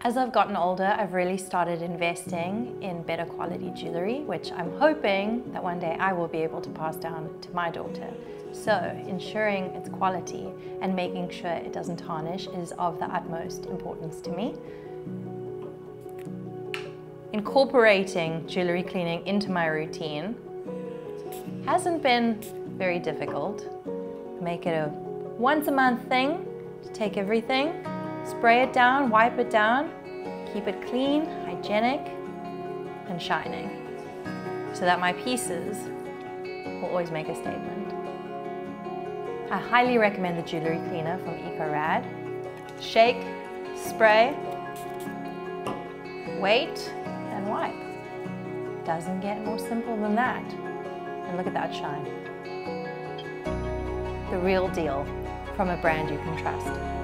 As I've gotten older, I've really started investing in better quality jewellery, which I'm hoping that one day I will be able to pass down to my daughter. So ensuring its quality and making sure it doesn't tarnish is of the utmost importance to me. Incorporating jewellery cleaning into my routine hasn't been very difficult. Make it a once a month thing to take everything, spray it down, wipe it down, keep it clean, hygienic, and shining, so that my pieces will always make a statement. I highly recommend the jewellery cleaner from EcoRad. Shake, spray, wait, and wipe. Doesn't get more simple than that. And look at that shine. The real deal from a brand you can trust.